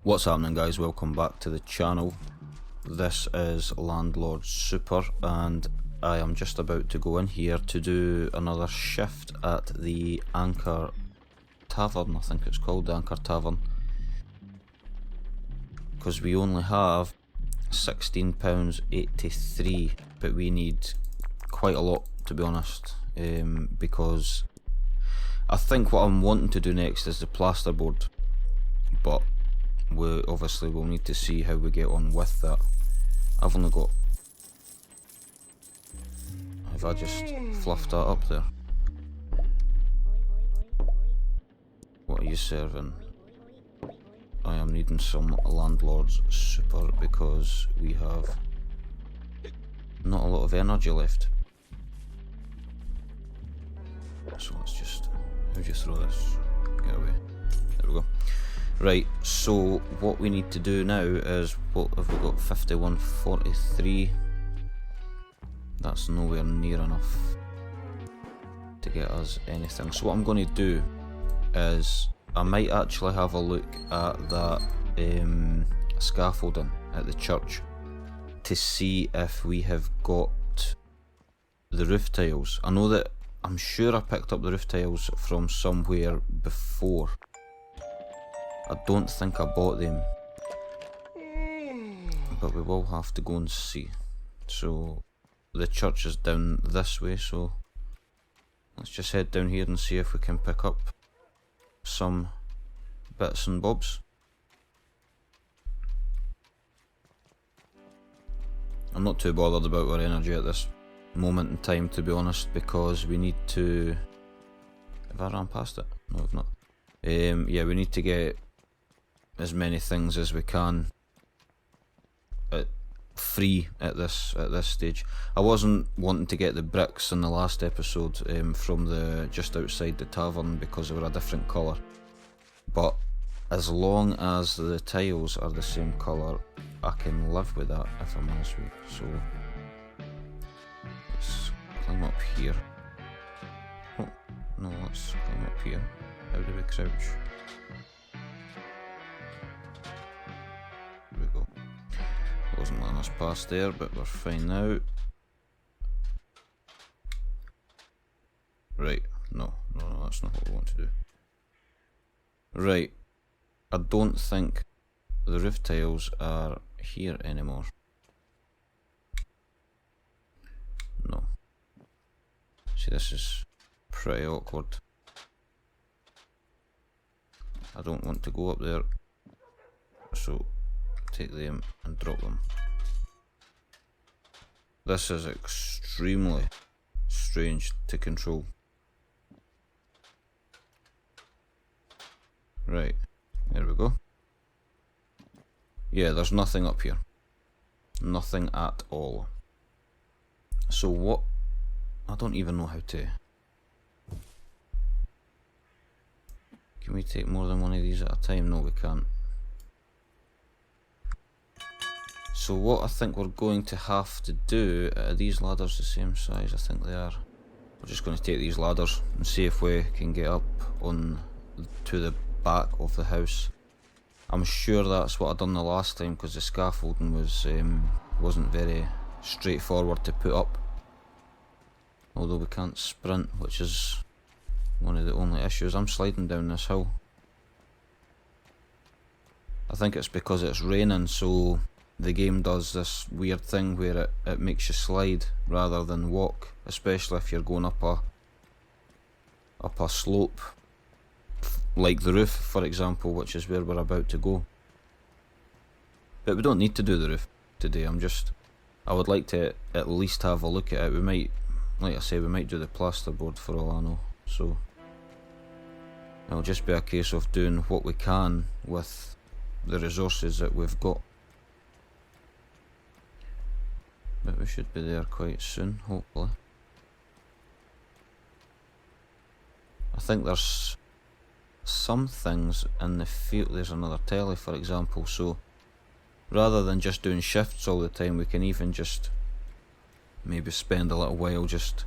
What's happening, guys? Welcome back to the channel. This is Landlord Super and I am just about to go in here to do another shift at the Anchor Tavern. I think it's called the Anchor Tavern, because we only have £16.83, but we need quite a lot, to be honest, because I think what I'm wanting to do next is the plasterboard, but we obviously will need to see how we get on with that. I've only got... Have I just fluffed that up there? What are you serving? I am needing some Landlord Super because we have not a lot of energy left. So let's just... How do you throw this? Get away. There we go. Right, so what we need to do now is, what have we got? 51.43. That's nowhere near enough to get us anything. So what I'm going to do is, I might actually have a look at that scaffolding at the church to see if we have got the roof tiles. I know that, I'm sure I picked up the roof tiles from somewhere before. I don't think I bought them, but we will have to go and see. So the church is down this way, so let's just head down here and see if we can pick up some bits and bobs. I'm not too bothered about our energy at this moment in time, to be honest, because we need to... Have I ran past it? No, I've not. Yeah, we need to get as many things as we can free at this stage. I wasn't wanting to get the bricks in the last episode from the just outside the tavern because they were a different colour, but as long as the tiles are the same colour, I can live with that, if I'm honest with you. So let's climb up here. Oh no, let's climb up here. How do we crouch? Wasn't letting us pass there, but we're fine now. Right, no, that's not what we want to do. Right, I don't think the roof tiles are here anymore. No. See, this is pretty awkward. I don't want to go up there, so take them and drop them. This is extremely strange to control. Right, there we go. Yeah, there's nothing up here. Nothing at all. So what... I don't even know how to... Can we take more than one of these at a time? No, we can't. So what I think we're going to have to do, are these ladders the same size? I think they are. We're just going to take these ladders and see if we can get up on to the back of the house. I'm sure that's what I done the last time, because the scaffolding was wasn't very straightforward to put up. Although we can't sprint, which is one of the only issues. I'm sliding down this hill. I think it's because it's raining, so the game does this weird thing where it makes you slide rather than walk, especially if you're going up a slope, like the roof, for example, which is where we're about to go. But we don't need to do the roof today. I would like to at least have a look at it. We might, like I say, we might do the plasterboard for all I know. So it'll just be a case of doing what we can with the resources that we've got. But we should be there quite soon, hopefully. I think there's some things in the field. There's another telly, for example, so rather than just doing shifts all the time, we can even just maybe spend a little while just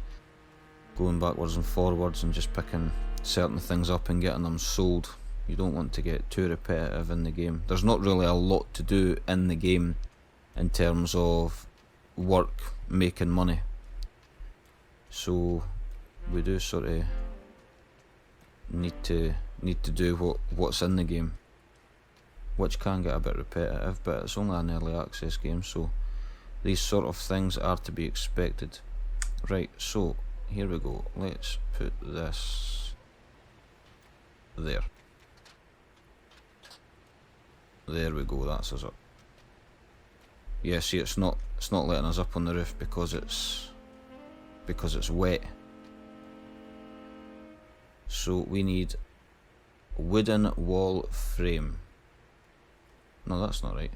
going backwards and forwards and just picking certain things up and getting them sold You don't want to get too repetitive in the game. There's not really a lot to do in the game in terms of work making money. So we do sort of need to do what's in the game, which can get a bit repetitive, but it's only an early access game, so these sort of things are to be expected. Right, so here we go. Let's put this there. There we go, that's us up. Yeah, see, it's not letting us up on the roof because it's wet. So we need a wooden wall frame. No, that's not right.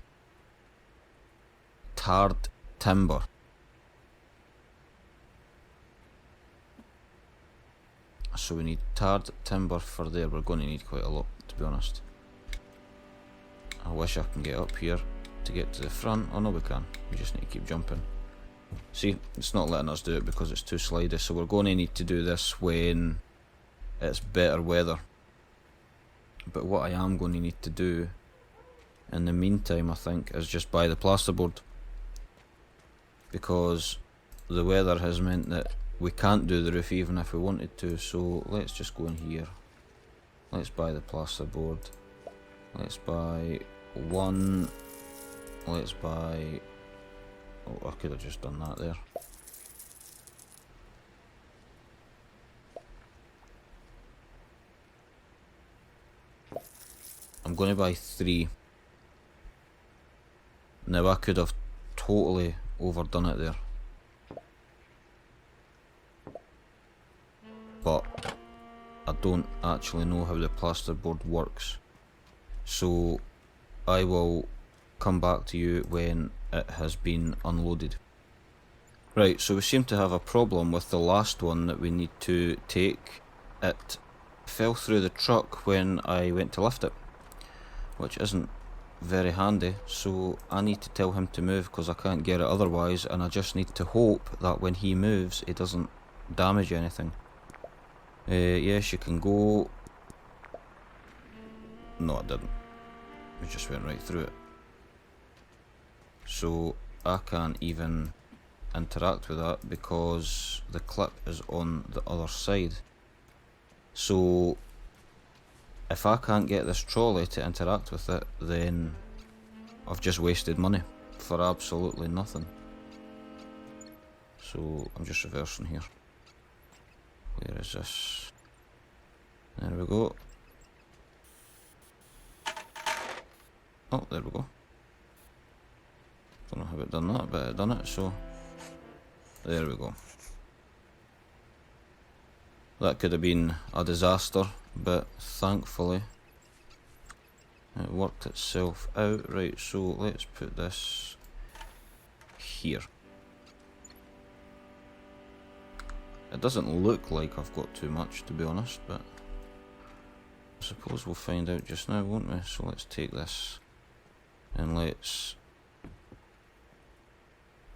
Tarred timber. So we need tarred timber for there. We're going to need quite a lot, to be honest. I wish I can get up here to get to the front. Oh no, we can. We just need to keep jumping. See, it's not letting us do it because it's too slidey, so we're going to need to do this when it's better weather. But what I am going to need to do in the meantime, I think, is just buy the plasterboard, because the weather has meant that we can't do the roof even if we wanted to. So let's just go in here. Let's buy the plasterboard. Let's buy one. Let's buy... Oh, I could have just done that there. I'm going to buy 3. Now I could have totally overdone it there, but I don't actually know how the plasterboard works, so I will come back to you when it has been unloaded. Right, so we seem to have a problem with the last one that we need to take. It fell through the truck when I went to lift it, which isn't very handy, so I need to tell him to move because I can't get it otherwise, and I just need to hope that when he moves it doesn't damage anything. Yes, you can go. No, it didn't. We just went right through it. So I can't even interact with that because the clip is on the other side. So if I can't get this trolley to interact with it, then I've just wasted money for absolutely nothing. So I'm just reversing here. Where is this? There we go. Oh, there we go. Don't know how it done that, but it done it, so there we go. That could have been a disaster, but thankfully it worked itself out. Right, so let's put this here. It doesn't look like I've got too much, to be honest, but I suppose we'll find out just now, won't we? So let's take this and let's...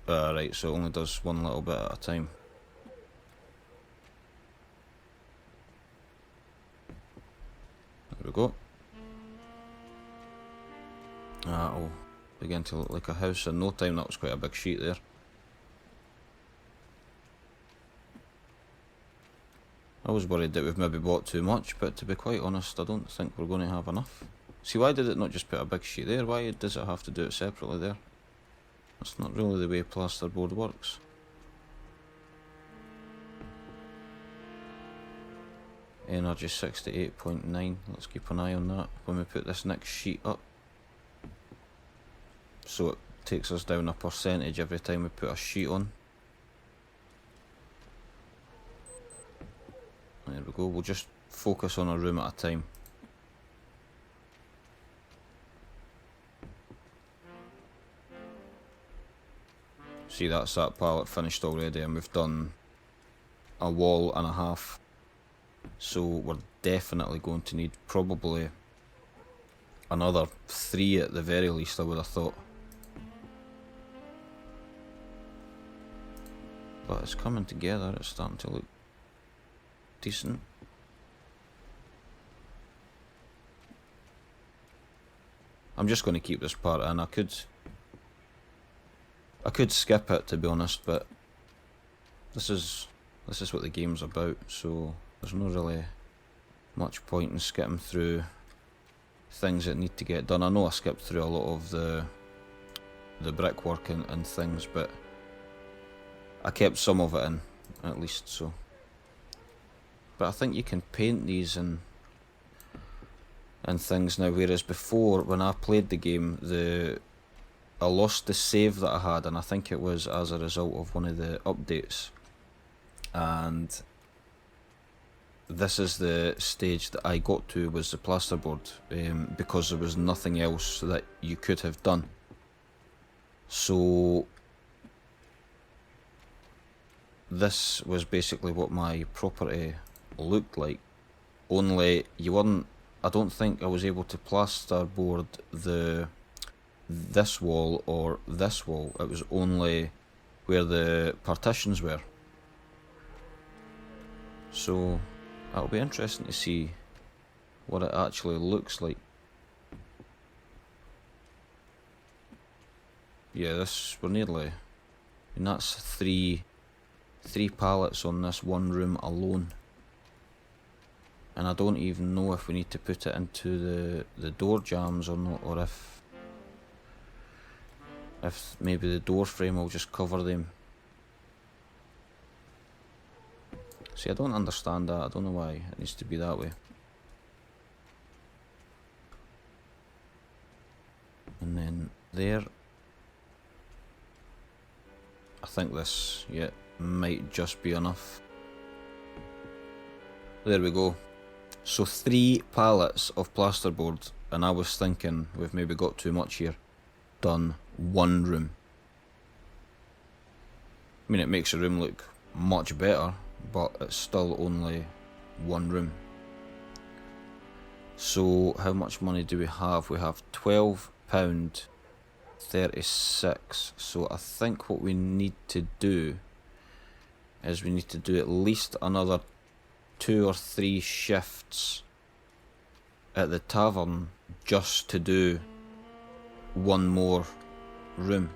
right, so it only does one little bit at a time. There we go. That'll begin to look like a house in no time. That was quite a big sheet there. I was worried that we've maybe bought too much, but to be quite honest, I don't think we're going to have enough. See, why did it not just put a big sheet there? Why does it have to do it separately there? That's not really the way plasterboard works. Energy 68.9. Let's keep an eye on that when we put this next sheet up. So it takes us down a percentage every time we put a sheet on. There we go. We'll just focus on a room at a time. See, that's that pallet finished already, and we've done a wall and a half. So we're definitely going to need probably another 3 at the very least, I would have thought. But it's coming together, it's starting to look decent. I'm just going to keep this part in. I could skip it, to be honest, but this is what the game's about, so there's no really much point in skipping through things that need to get done. I know I skipped through a lot of the brickwork and things, but I kept some of it in, at least, so. But I think you can paint these and things now, whereas before, when I played the game, I lost the save that I had, and I think it was as a result of one of the updates. And this is the stage that I got to, was the plasterboard, because there was nothing else that you could have done. So this was basically what my property looked like, only you weren't, I don't think I was able to plasterboard this wall or this wall. It was only where the partitions were. So that'll be interesting to see what it actually looks like. Yeah, we're nearly, and that's three pallets on this one room alone. And I don't even know if we need to put it into the door jambs or not, or if maybe the door frame will just cover them. See, I don't understand that. I don't know why it needs to be that way. And then there, I think this, yeah, might just be enough. There we go. So 3 pallets of plasterboard, and I was thinking we've maybe got too much here. Done 1 room. I mean, it makes a room look much better, but it's still only 1 room. So how much money do we have? We have £12.36. So I think what we need to do is we need to do at least another 2 or 3 shifts at the tavern just to do 1 more room.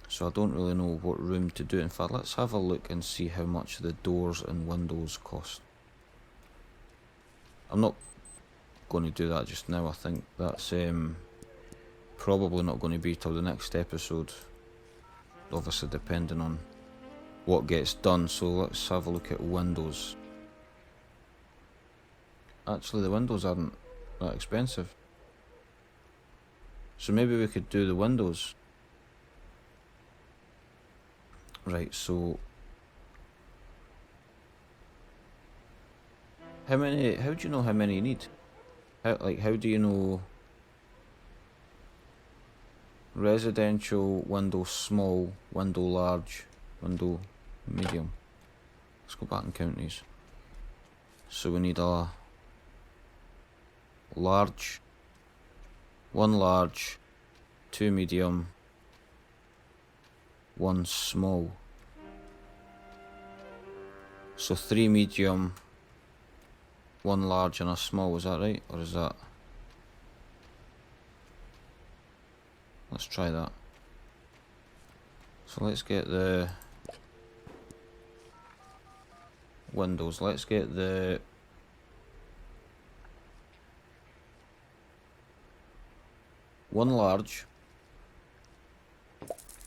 So I don't really know what room to do. In fact, let's have a look and see how much the doors and windows cost. I'm not going to do that just now. I think that's probably not going to be till the next episode, obviously depending on what gets done. So let's have a look at windows. Actually, the windows aren't that expensive, so maybe we could do the windows. Right, so how do you know how many you need? How do you know residential, window small, window large, window medium? Let's go back and count these. So we need a large, 1 large, 2 medium, 1 small. So 3 medium, 1 large and a small, is that right? Or is that... Let's try that. So let's get the windows. Let's get the one large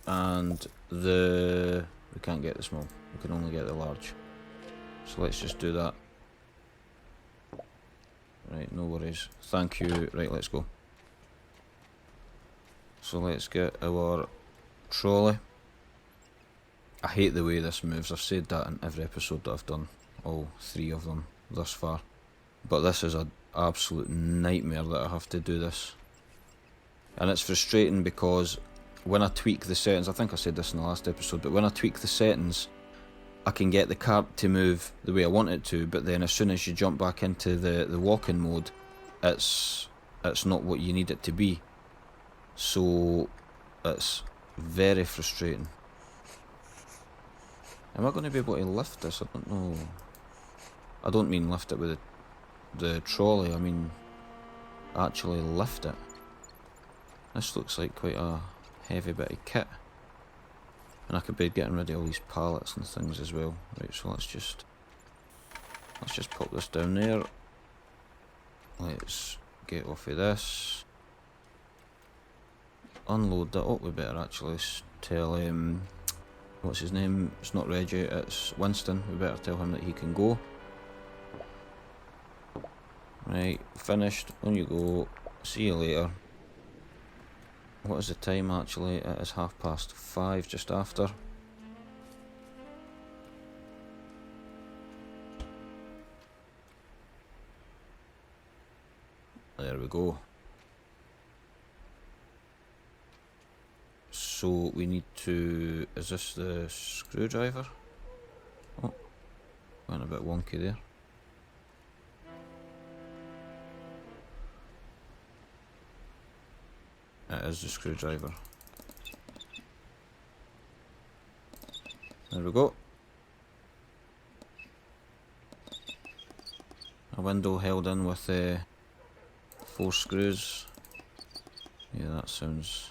and we can't get the small. We can only get the large. So let's just do that. Right, no worries. Thank you. Right, let's go. So let's get our trolley. I hate the way this moves. I've said that in every episode that I've done, all 3 of them thus far. But this is an absolute nightmare that I have to do this. And it's frustrating because when I tweak the settings, I think I said this in the last episode, but when I tweak the settings, I can get the cart to move the way I want it to, but then as soon as you jump back into the walk-in mode, it's not what you need it to be. So it's very frustrating. Am I going to be able to lift this? I don't know. I don't mean lift it with the trolley, I mean actually lift it. This looks like quite a heavy bit of kit. And I could be getting rid of all these pallets and things as well. Right, so let's just pop this down there. Let's get off of this. Unload that. Oh, we better actually tell what's his name? It's not Reggie, it's Winston. We better tell him that he can go. Right, finished. On you go. See you later. What is the time actually? It is 5:30, just after. There we go. So we need to... Is this the screwdriver? Oh, went a bit wonky there. It is the screwdriver. There we go. A window held in with 4 screws. Yeah, that sounds...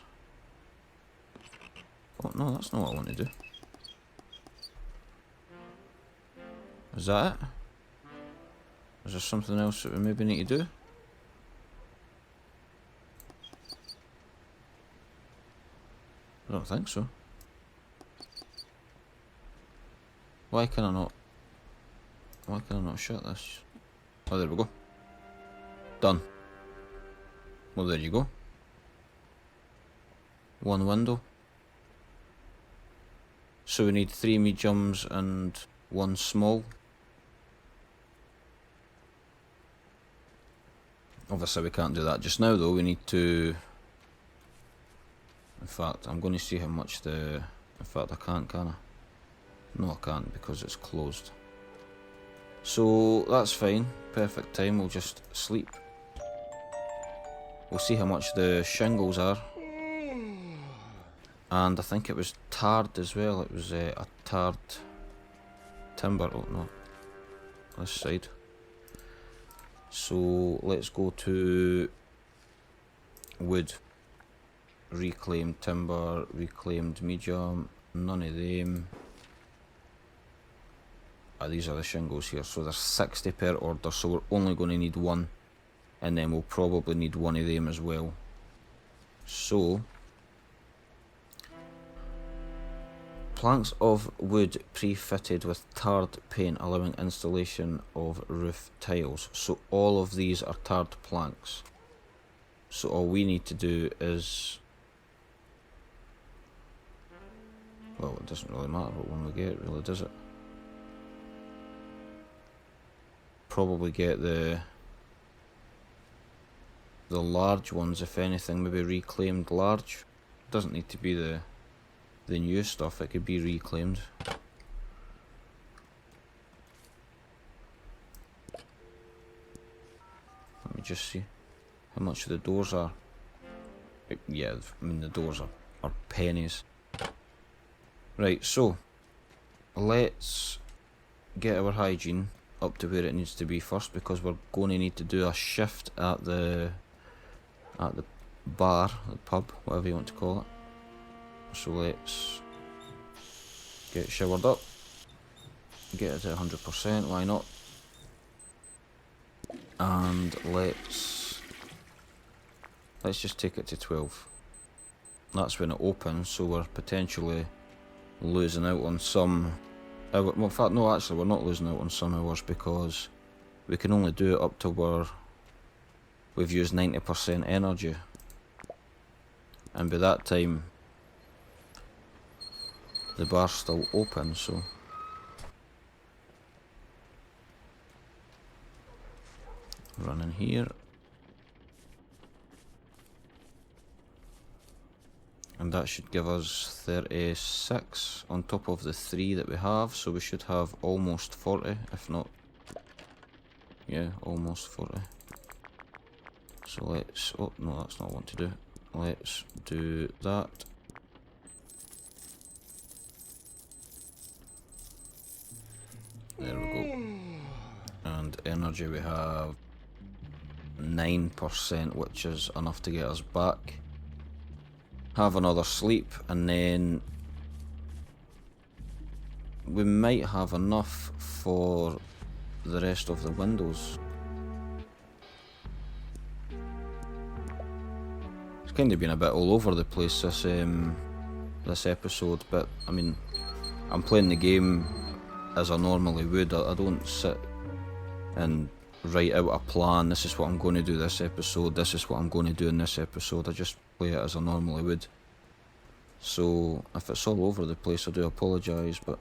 Oh no, that's not what I want to do. Is that it? Is there something else that we maybe need to do? I don't think so. Why can I not shut this? Oh, there we go. Done. Well, there you go. 1 window. So we need 3 mediums and 1 small. Obviously we can't do that just now though, we need to... In fact, I'm going to see how much the... In fact, I can't, can I? No, I can't because it's closed. So that's fine, perfect time, we'll just sleep. We'll see how much the shingles are. And I think it was tarred as well, it was a tarred timber, oh no, this side. So let's go to wood, reclaimed timber, reclaimed medium, none of them. These are the shingles here, so there's 60 per order, so we're only going to need 1, and then we'll probably need 1 of them as well. So planks of wood pre-fitted with tarred paint allowing installation of roof tiles. So all of these are tarred planks. So all we need to do is... Well, it doesn't really matter what one we get, really, does it? Probably get the large ones, if anything, maybe reclaimed large. Doesn't need to be the new stuff, it could be reclaimed. Let me just see how much the doors are. Yeah, I mean the doors are pennies. Right, so let's get our hygiene up to where it needs to be first, because we're going to need to do a shift at the bar, the pub, whatever you want to call it. So let's get showered up, get it to 100%, why not? And let's just take it to 12. That's when it opens, so we're potentially losing out on some... well, in fact, no, actually, we're not losing out on some hours, because we can only do it up till we've used 90% energy. And by that time, the bar's still open, so... Run in here. And that should give us 36 on top of the 3 that we have, so we should have almost 40, if not... Yeah, almost 40. So let's... Oh, no, that's not what I want to do. Let's do that. There we go. And energy we have 9%, which is enough to get us back. Have another sleep, and then we might have enough for the rest of the windows. It's kind of been a bit all over the place this episode, but I mean, I'm playing the game as I normally would. I don't sit and write out a plan. This is what I'm going to do this episode, this is what I'm going to do in this episode. I just play it as I normally would. So if it's all over the place, I do apologise, but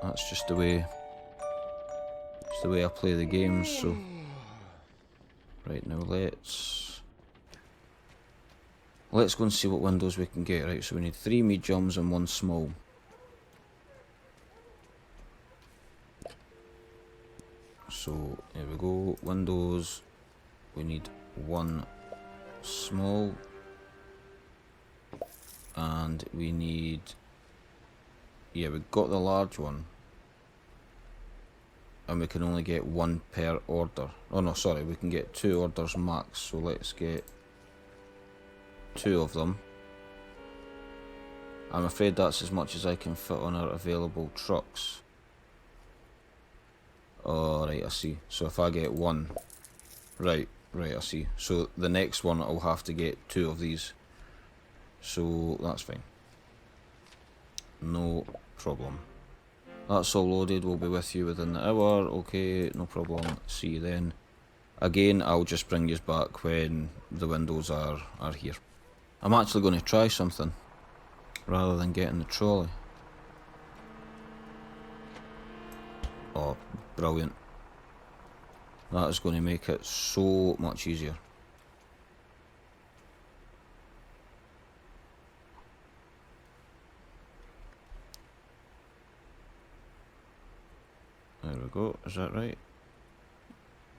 that's just the way I play the game. So right now, let's go and see what windows we can get. Right, so we need 3 mediums and 1 small. So here we go, windows, we need 1 small, and we need, yeah, we got the large one, and we can only get 1 per order. Oh no, sorry, we can get 2 orders max, so let's get 2 of them. I'm afraid that's as much as I can fit on our available trucks. Oh, right, I see. So if I get 1, right, I see. So the next one I'll have to get 2 of these. So that's fine. No problem. That's all loaded, we'll be with you within the hour. Okay, no problem. See you then. Again, I'll just bring you back when the windows are here. I'm actually going to try something rather than getting the trolley. Oh, brilliant. That is going to make it so much easier. There we go, is that right?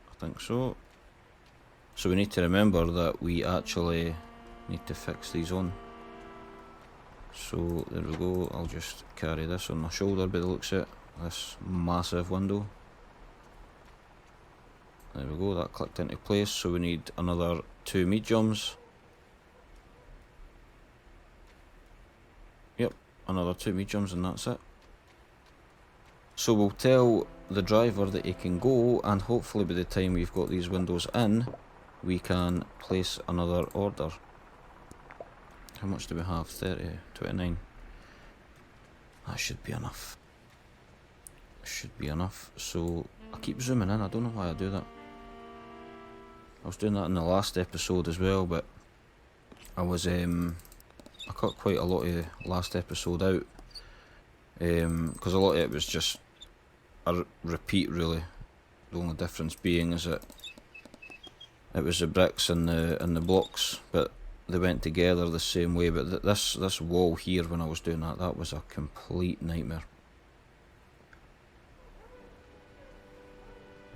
I think so. So we need to remember that we actually need to fix these on. So there we go, I'll just carry this on my shoulder by the looks of it. This massive window. There we go, that clicked into place. So we need another 2 mediums. Yep, another 2 mediums and that's it. So we'll tell the driver that he can go, and hopefully by the time we've got these windows in, we can place another order. How much do we have? 30, 29. That should be enough. Should be enough. So I keep zooming in, I don't know why I do that. I was doing that in the last episode as well, but I was I cut quite a lot of the last episode out, because a lot of it was just a repeat really. The only difference being is that it was the bricks and the blocks, but they went together the same way. But this wall here, when I was doing that was a complete nightmare.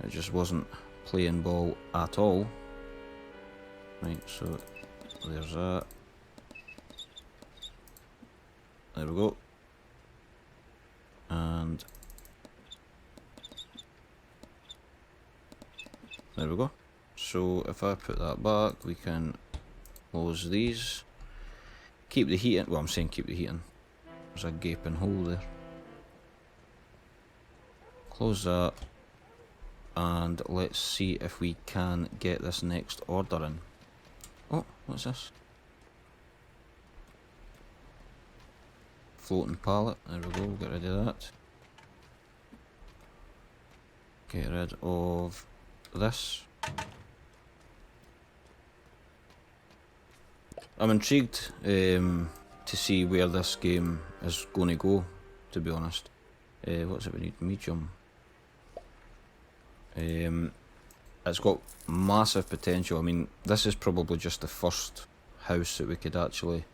It just wasn't playing ball at all. Right, so there's that. There we go. And there we go. So if I put that back, we can close these. Keep the heat in. Well, I'm saying keep the heat in. There's a gaping hole there. Close that. And let's see if we can get this next order in. Oh, what's this? Floating pallet. There we go, get rid of that. Get rid of this. I'm intrigued to see where this game is going to go, to be honest. What's it we need? Medium. It's got massive potential. I mean, this is probably just the first house that we could actually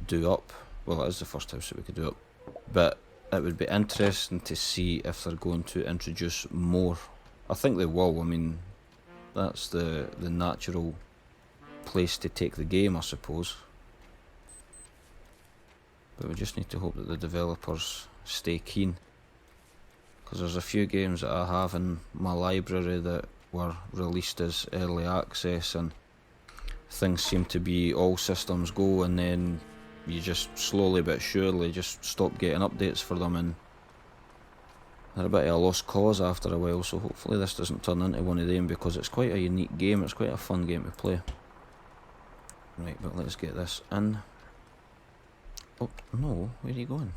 do up. Well, it is the first house that we could do up. But it would be interesting to see if they're going to introduce more. I think they will. I mean, that's the natural place to take the game, I suppose. But we just need to hope that the developers stay keen. Because there's a few games that I have in my library that were released as early access, and things seem to be all systems go, and then you just slowly but surely just stop getting updates for them, and they're a bit of a lost cause after a while. So hopefully this doesn't turn into one of them, because it's quite a unique game, it's quite a fun game to play. Right, but let's get this in. Oh no, where are you going?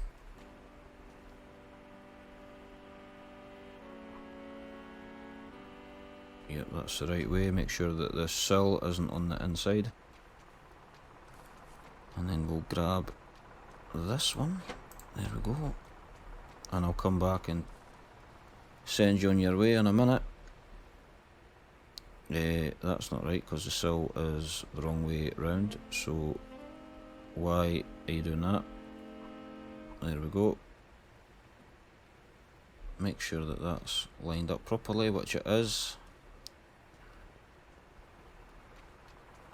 Yep, that's the right way. Make sure that the sill isn't on the inside. And then we'll grab this one. There we go. And I'll come back and send you on your way in a minute. That's not right, because the sill is the wrong way round. So why are you doing that? There we go. Make sure that that's lined up properly, which it is.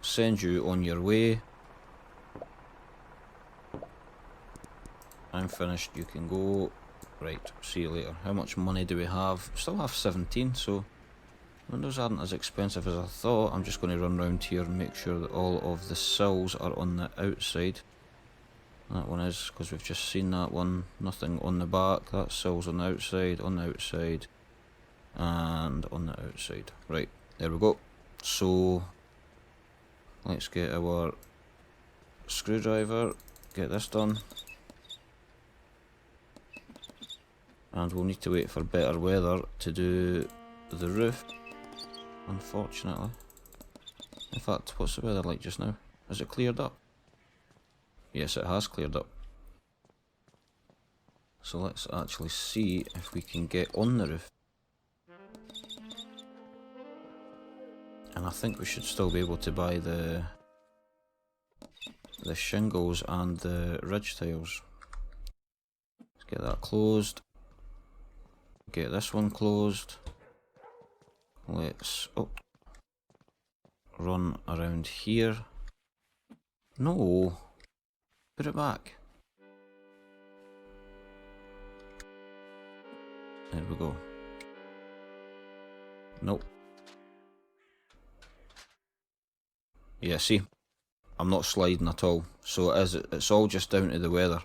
Send you on your way. I'm finished, you can go. Right, see you later. How much money do we have? Still have 17, so windows aren't as expensive as I thought. I'm just going to run round here and make sure that all of the sills are on the outside. That one is, because we've just seen that one. Nothing on the back. That sill's on the outside, and on the outside. Right, there we go. So let's get our screwdriver, get this done. And we'll need to wait for better weather to do the roof, unfortunately. In fact, what's the weather like just now? Has it cleared up? Yes, it has cleared up. So let's actually see if we can get on the roof. And I think we should still be able to buy the shingles and the ridge tiles. Let's get that closed. Get this one closed. Let's run around here. No, put it back. There we go. Nope. Yeah, see, I'm not sliding at all. So it's all just down to the weather.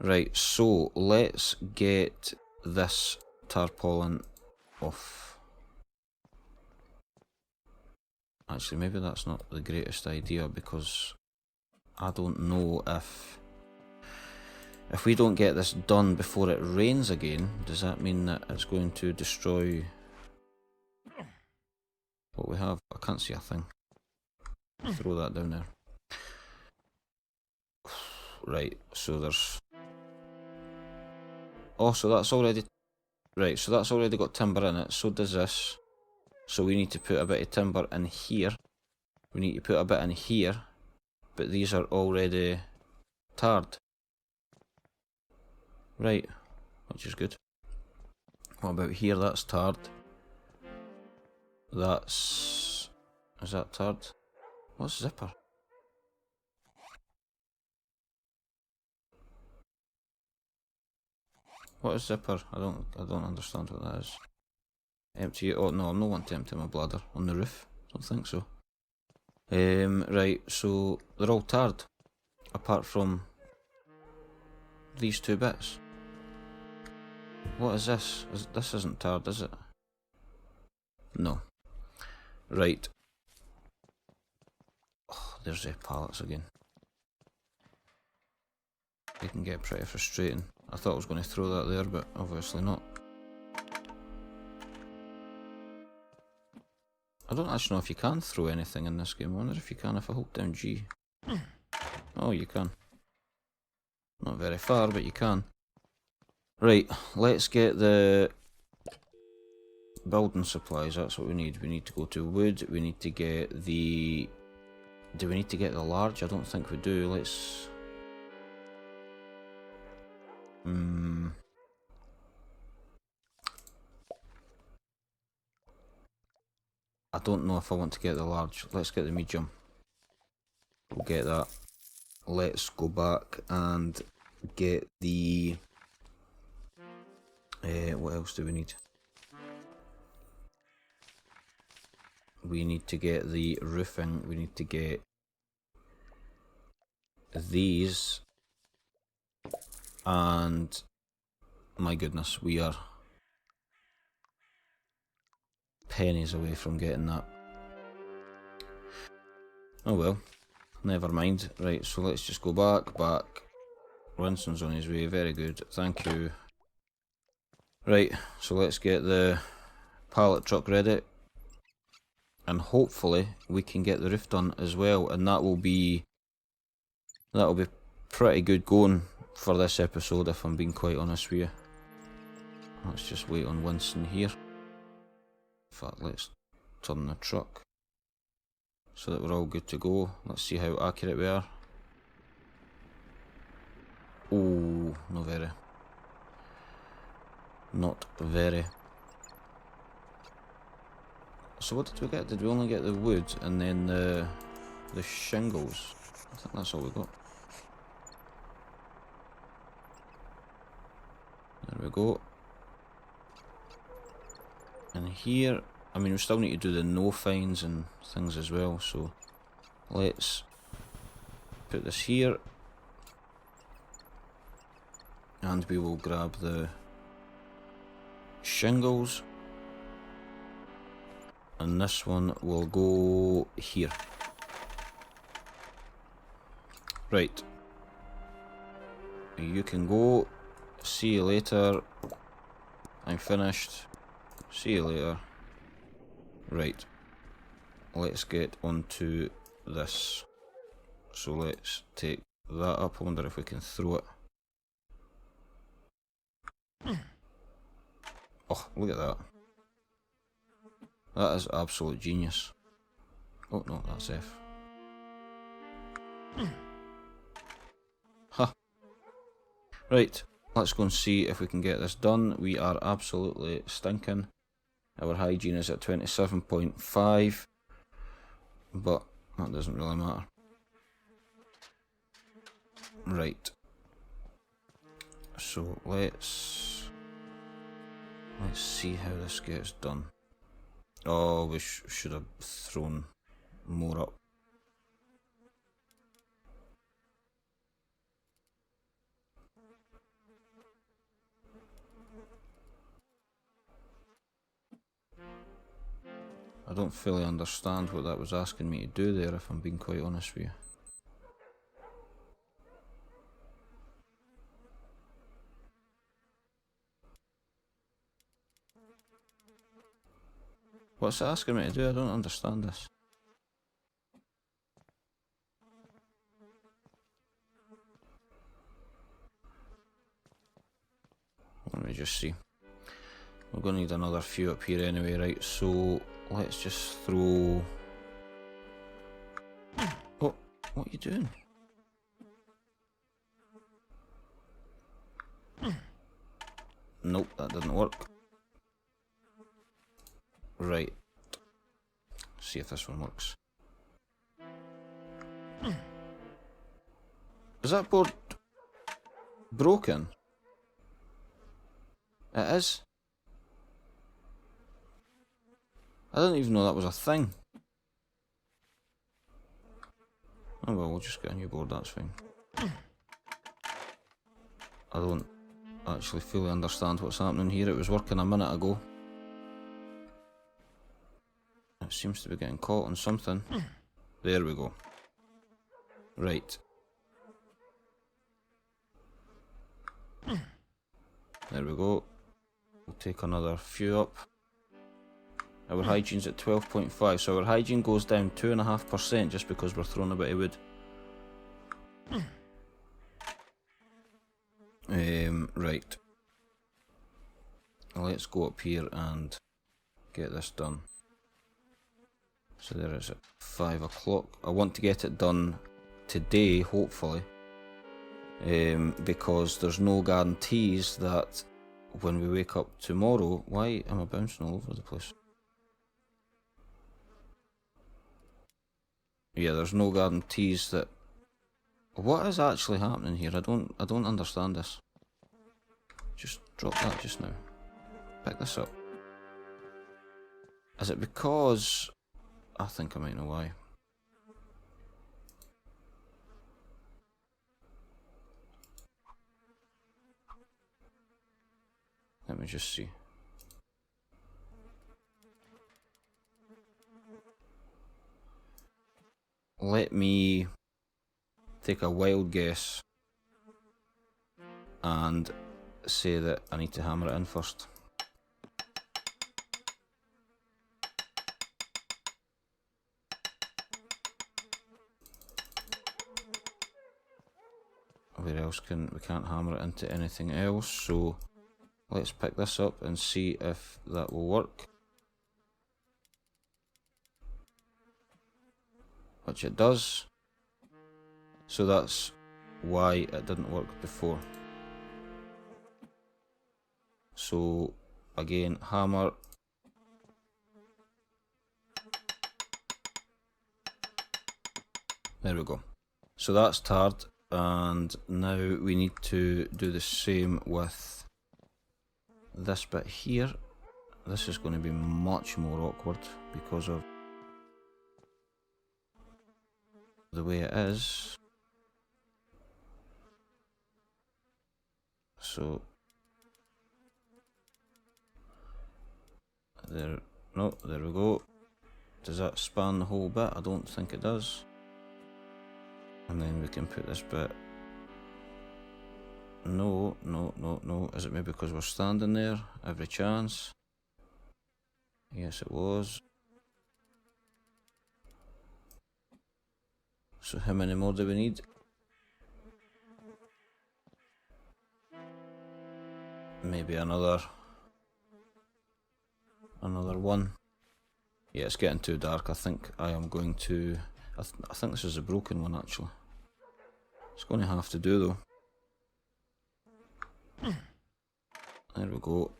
Right, so let's get this tarpaulin off. Actually, maybe that's not the greatest idea, because I don't know if we don't get this done before it rains again, does that mean that it's going to destroy what we have? I can't see a thing. Throw that down there. Right, so there's... Oh, so that's already... Right, so that's already got timber in it, so does this. So we need to put a bit of timber in here. We need to put a bit in here, but these are already tarred. Right, which is good. What about here? That's tarred. That's... Is that tarred? What's zipper? What is zipper? I don't understand what that is. Empty it. Oh no, I'm not wanting to empty my bladder on the roof. Don't think so. Right, so they're all tarred, apart from these two bits. What is this? This isn't tarred, is it? No. Right. Oh, there's the pallets again. They can get pretty frustrating. I thought I was going to throw that there, but obviously not. I don't actually know if you can throw anything in this game. I wonder if you can if I hold down G. Oh, you can. Not very far, but you can. Right, let's get the building supplies. That's what we need. We need to go to wood. We need to get the... Do we need to get the large? I don't think we do. Let's... I don't know if I want to get the large. Let's get the medium. We'll get that. Let's go back and get the... what else do we need? we need to get the roofing, we need to get these, and my goodness, we are pennies away from getting that. Oh well, never mind. Right, so let's just go back. Winston's on his way, very good, thank you. Right, so let's get the pallet truck ready, and hopefully we can get the roof done as well, and that'll be pretty good going for this episode, if I'm being quite honest with you. Let's just wait on Winston here. In fact, let's turn the truck so that we're all good to go. Let's see how accurate we are. Oh, not very. Not very. So what did we get? Did we only get the wood and then the shingles? I think that's all we got. There we go. And here, I mean, we still need to do the no fines and things as well, so let's put this here, and we will grab the shingles, and this one will go here. Right, you can go. See you later. I'm finished. See you later. Right, let's get onto this. So let's take that up. I wonder if we can throw it. Oh, look at that. That is absolute genius. Oh no, that's F. Huh. Right, let's go and see if we can get this done. We are absolutely stinking. Our hygiene is at 27.5, but that doesn't really matter. Right. So let's see how this gets done. Oh, we should have thrown more up. I don't fully understand what that was asking me to do there, if I'm being quite honest with you. What's it asking me to do? I don't understand this. Let me just see. We're going to need another few up here anyway, right? So let's just throw... Oh, what are you doing? Nope, that didn't work. Right. See if this one works. Is that board broken? It is? I didn't even know that was a thing. Oh well, we'll just get a new board, that's fine. I don't actually fully understand what's happening here. It was working a minute ago. It seems to be getting caught on something. There we go. Right. There we go. We'll take another few up. Our hygiene's at 12.5, so our hygiene goes down 2.5% just because we're throwing a bit of wood. Right. Let's go up here and get this done. So there is at 5 o'clock. I want to get it done today, hopefully. Because there's no guarantees that when we wake up tomorrow... Why am I bouncing all over the place? Yeah, there's no guarantees that... What is actually happening here? I don't understand this. Just drop that just now. Pick this up. Is it because I think I might know why. Let me just see. Let me take a wild guess and say that I need to hammer it in first. Where else we can't hammer it into anything else, so let's pick this up and see if that will work. Which it does. So that's why it didn't work before. So again, hammer. There we go. So that's tarred, and now we need to do the same with this bit here. This is going to be much more awkward because of the way it is. So there, no, there we go. Does that span the whole bit? I don't think it does. And then we can put this bit. No, no, no, no. Is it maybe because we're standing there? Every chance. Yes, it was. So how many more do we need? Maybe another one. Yeah, it's getting too dark. I think I am going to... I think this is a broken one, actually. It's going to have to do, though. There we go.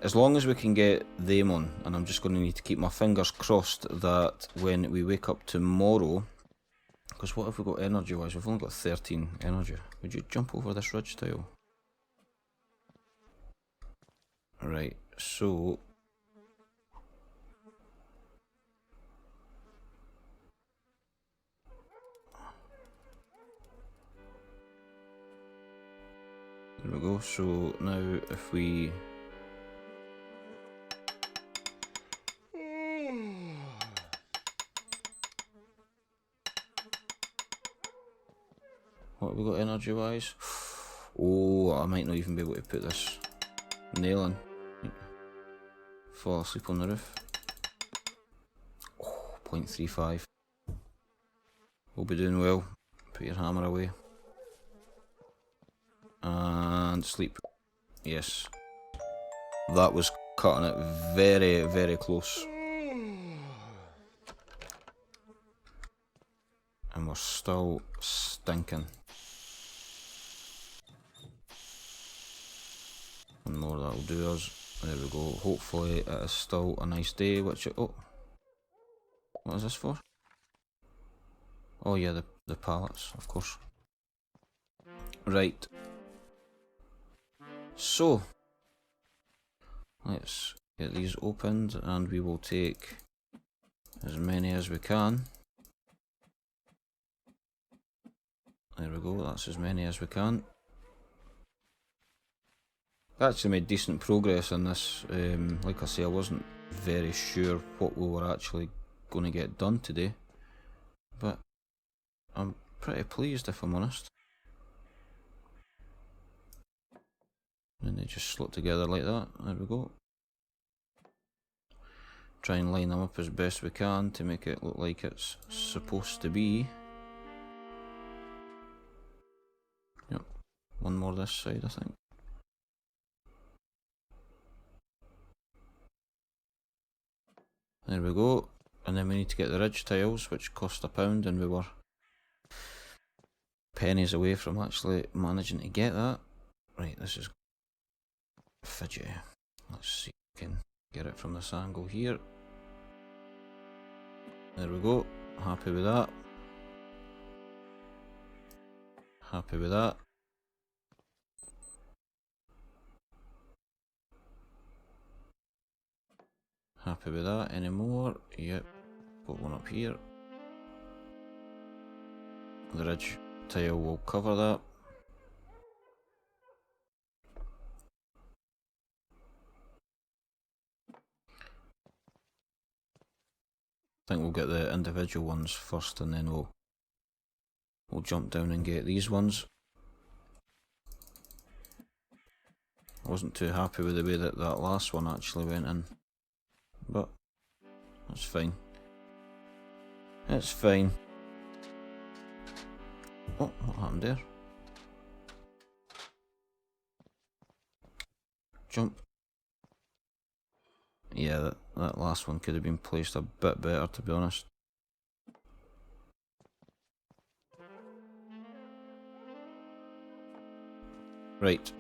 As long as we can get them on, and I'm just going to need to keep my fingers crossed that when we wake up tomorrow... Because what have we got energy-wise? We've only got 13 energy. Would you jump over this ridge tile? Right, so... There we go, so now if we... What have we got energy wise? Oh, I might not even be able to put this nail in. Fall asleep on the roof. Oh, 0.35. We'll be doing well. Put your hammer away. And sleep. Yes. That was cutting it very, very close. And we're still stinking. One more that'll do us. There we go. Hopefully it is still a nice day, which it... Oh. What is this for? Oh yeah, the pallets, of course. Right. So, let's get these opened and we will take as many as we can. There we go, that's as many as we can. I actually made decent progress in this. Like I say, I wasn't very sure what we were actually going to get done today, but I'm pretty pleased if I'm honest. And they just slot together like that. There we go. Try and line them up as best we can to make it look like it's supposed to be. Yep, one more this side I think. There we go. And then we need to get the ridge tiles, which cost £1, and we were pennies away from actually managing to get that. Right, this is fidgety. Let's see if we can get it from this angle here. There we go. Happy with that. Happy with that. Happy with that. Any more? Yep. Put one up here. The ridge tile will cover that. I think we'll get the individual ones first, and then we'll jump down and get these ones. I wasn't too happy with the way that last one actually went in, but that's fine. It's fine. Oh, what happened there? Jump. Yeah, that last one could have been placed a bit better, to be honest. Right.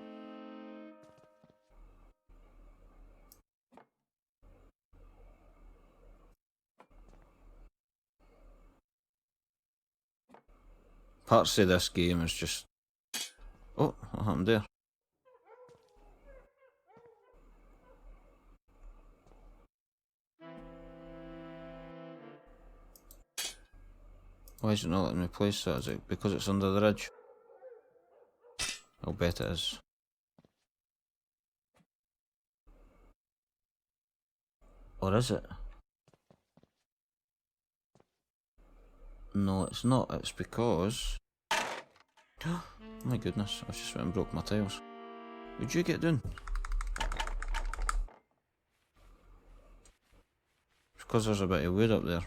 Parts of this game is just... Oh, what happened there? Why is it not letting me place that? Is it because it's under the ridge? I'll bet it is. Or is it? No, it's not. It's because... Oh my goodness, I just went and broke my tiles. Would you get down? It's because there's a bit of wood up there.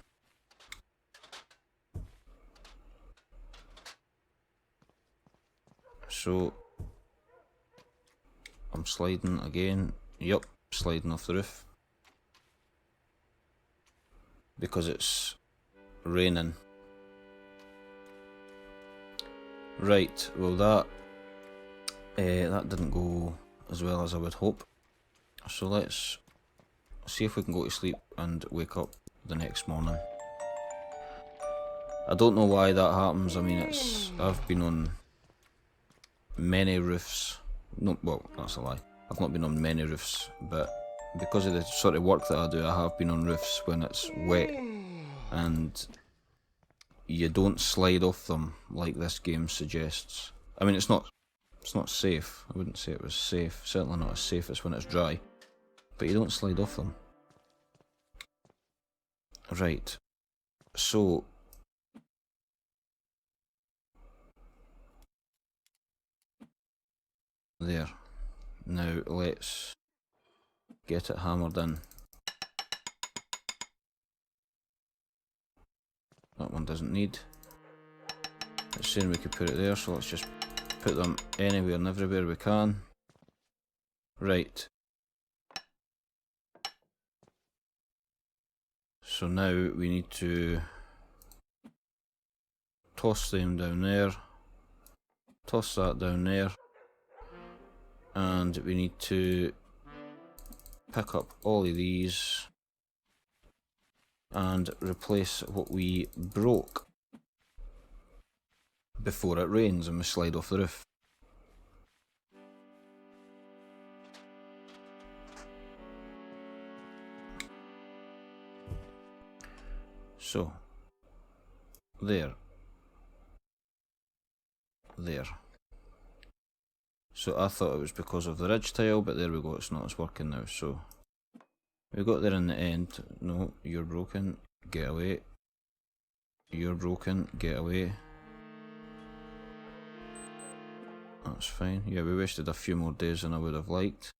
So... I'm sliding again. Yup, sliding off the roof. Because it's raining. Right, well that didn't go as well as I would hope. So let's see if we can go to sleep and wake up the next morning. I don't know why that happens. I mean, I've been on many roofs. No, well, that's a lie. I've not been on many roofs, but because of the sort of work that I do, I have been on roofs when it's wet and you don't slide off them like this game suggests. I mean, it's not safe. I wouldn't say it was safe. Certainly not as safe as when it's dry. But you don't slide off them. Right. So... there. Now let's get it hammered in. That one doesn't need. It's saying we could put it there, so let's just put them anywhere and everywhere we can. Right. So now we need to toss them down there. Toss that down there. And we need to pick up all of these and replace what we broke before it rains and we slide off the roof. So, there. So I thought it was because of the ridge tile, but there we go, it's not, it's working now. So we got there in the end. No, you're broken, get away. You're broken, get away. That's fine. Yeah, we wasted a few more days than I would have liked,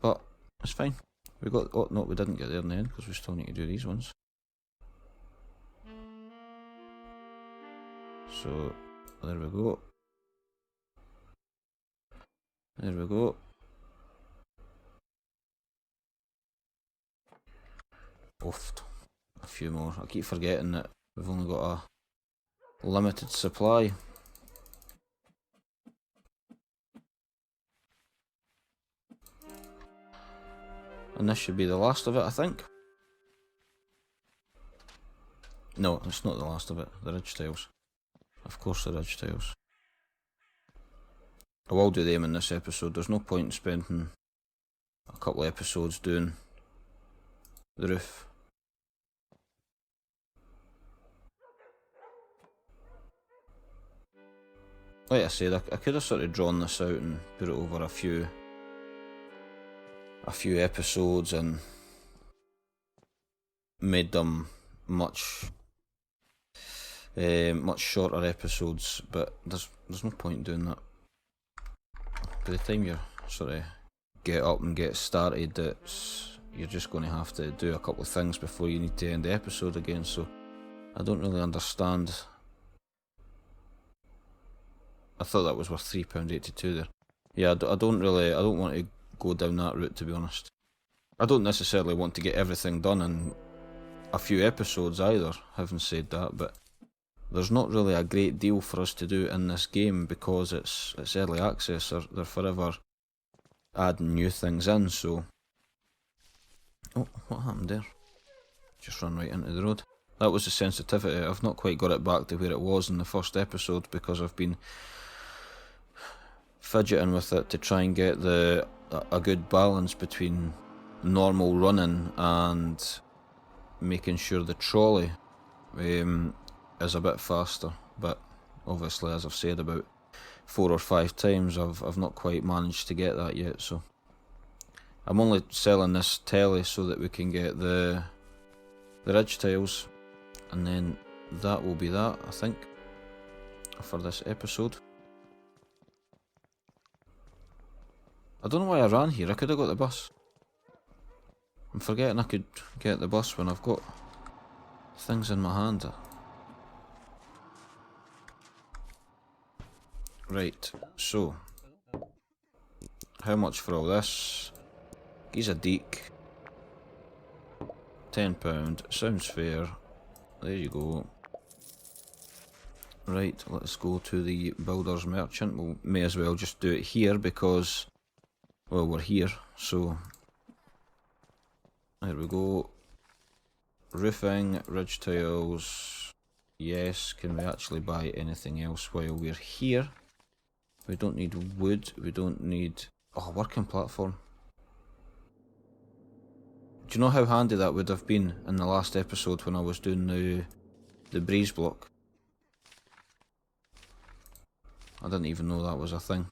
but it's fine. We got, oh no, we didn't get there in the end because we still need to do these ones. So there we go. There we go. Oofed. A few more. I keep forgetting that we've only got a limited supply. And this should be the last of it, I think. No, it's not the last of it. The ridge tiles. Of course the ridge tiles. I will do them in this episode. There's no point in spending a couple of episodes doing the roof. Like I said, I could have sort of drawn this out and put it over a few episodes and made them much shorter episodes, but there's no point in doing that. By the time you sort of get up and get started, you're just going to have to do a couple of things before you need to end the episode again, so I don't really understand. I thought that was worth £3.82 there. Yeah, I don't want to go down that route, to be honest. I don't necessarily want to get everything done in a few episodes either, having said that, but there's not really a great deal for us to do in this game because it's early access. They're forever adding new things in, so... Oh, what happened there? Just run right into the road. That was the sensitivity. I've not quite got it back to where it was in the first episode because I've been fidgeting with it to try and get a good balance between normal running and making sure the trolley is a bit faster, but obviously, as I've said about 4 or 5 times, I've not quite managed to get that yet, so I'm only selling this telly so that we can get the ridge tiles, and then that will be that, I think, for this episode. I don't know why I ran here. I could have got the bus. I'm forgetting I could get the bus when I've got things in my hand. Right, so how much for all this? He's a deek. £10, sounds fair. There you go. Right, let's go to the builder's merchant. We may as well just do it here because, well, we're here, so there we go. Roofing, ridge tiles, yes. Can we actually buy anything else while we're here? We don't need wood, we don't need... Oh, working platform. Do you know how handy that would have been in the last episode when I was doing the breeze block? I didn't even know that was a thing.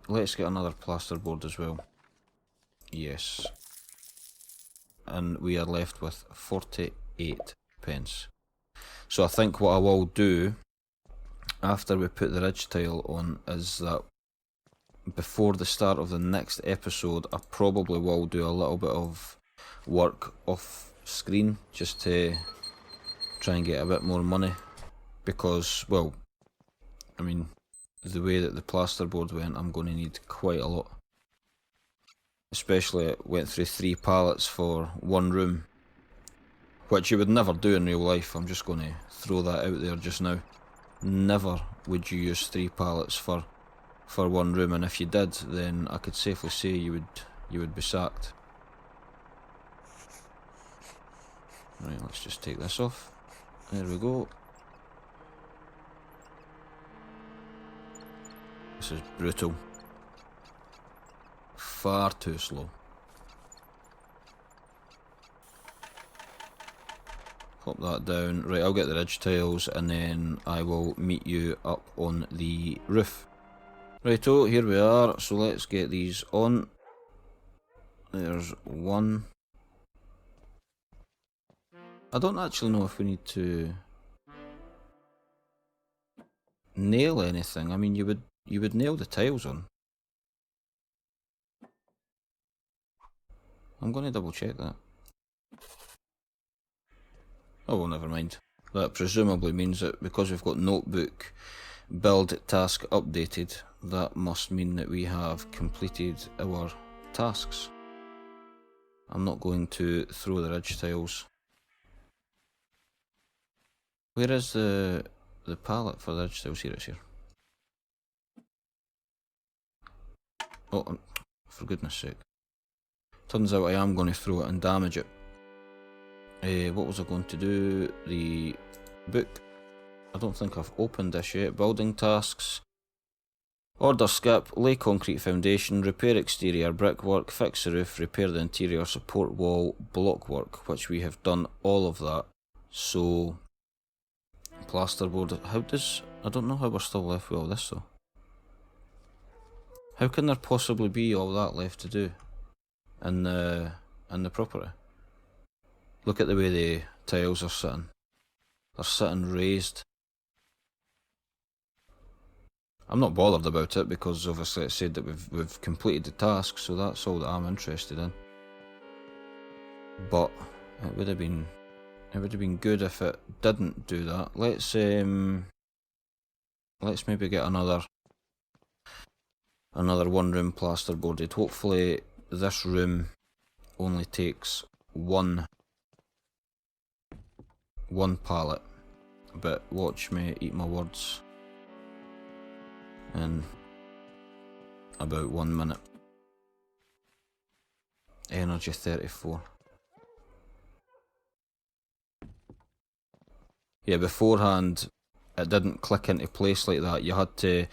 Let's get another plasterboard as well. Yes. And we are left with 48 pence. So I think what I will do after we put the ridge tile on is that before the start of the next episode, I probably will do a little bit of work off screen just to try and get a bit more money, because, well, I mean, the way that the plasterboard went, I'm going to need quite a lot. Especially it went through 3 pallets for 1 room, which you would never do in real life. I'm just going to throw that out there just now. Never would you use 3 pallets for 1 room, and if you did, then I could safely say you would be sacked. Right, let's just take this off. There we go. This is brutal. Far too slow. Pop that down. Right, I'll get the ridge tiles and then I will meet you up on the roof. Righto, here we are. So let's get these on. There's 1. I don't actually know if we need to nail anything. I mean, you would nail the tiles on. I'm going to double check that. Oh well, never mind. That presumably means that because we've got notebook build task updated, that must mean that we have completed our tasks. I'm not going to throw the ridge tiles. Where is the pallet for the ridge tiles? Here, it's here. Oh, for goodness sake. Turns out I am going to throw it and damage it. What was I going to do? The book. I don't think I've opened this yet. Building tasks. Order skip, lay concrete foundation, repair exterior brickwork, fix the roof, repair the interior support wall, block work, which we have done all of that. So, plasterboard, I don't know how we're still left with all this though. How can there possibly be all that left to do in the property? Look at the way the tiles are sitting. They're sitting raised. I'm not bothered about it because obviously it said that we've completed the task, so that's all that I'm interested in. But it would have been good if it didn't do that. Let's maybe get another one room plasterboarded. Hopefully this room only takes one pallet, but watch me eat my words in about 1 minute. Energy 34. Yeah, beforehand it didn't click into place like that. You had to,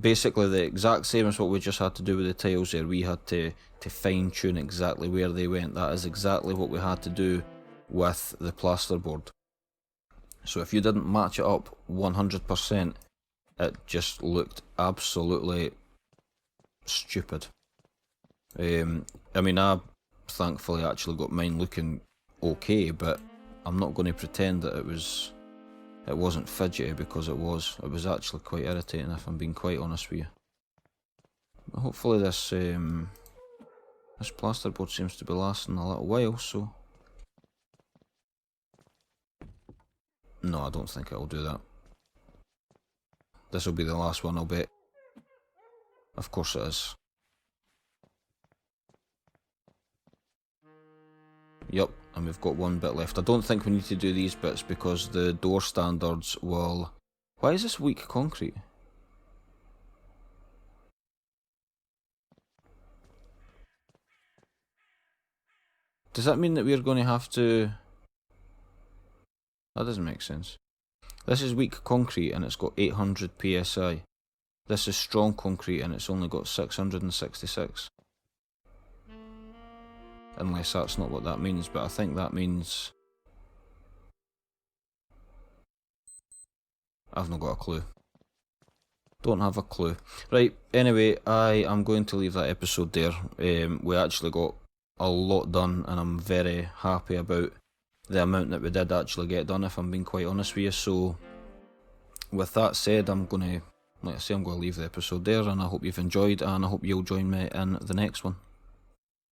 basically the exact same as what we just had to do with the tiles there, we had to fine tune exactly where they went. That is exactly what we had to do with the plasterboard. So if you didn't match it up 100%, it just looked absolutely stupid. I mean, I thankfully actually got mine looking okay, but I'm not going to pretend that it wasn't fidgety, because it was. It was actually quite irritating, if I'm being quite honest with you. But hopefully this plasterboard seems to be lasting a little while, so... No, I don't think it'll do that. This will be the last one, I'll bet. Of course it is. Yup, and we've got one bit left. I don't think we need to do these bits because the door standards will... Why is this weak concrete? Does that mean that we're going to have to... That doesn't make sense. This is weak concrete and it's got 800 psi. This is strong concrete and it's only got 666. Unless that's not what that means, but I think that means... I've not got a clue. Don't have a clue. Right, anyway, I am going to leave that episode there. We actually got a lot done and I'm very happy about the amount that we did actually get done, if I'm being quite honest with you. So with that said, I'm going to leave the episode there, and I hope you've enjoyed, and I hope you'll join me in the next one.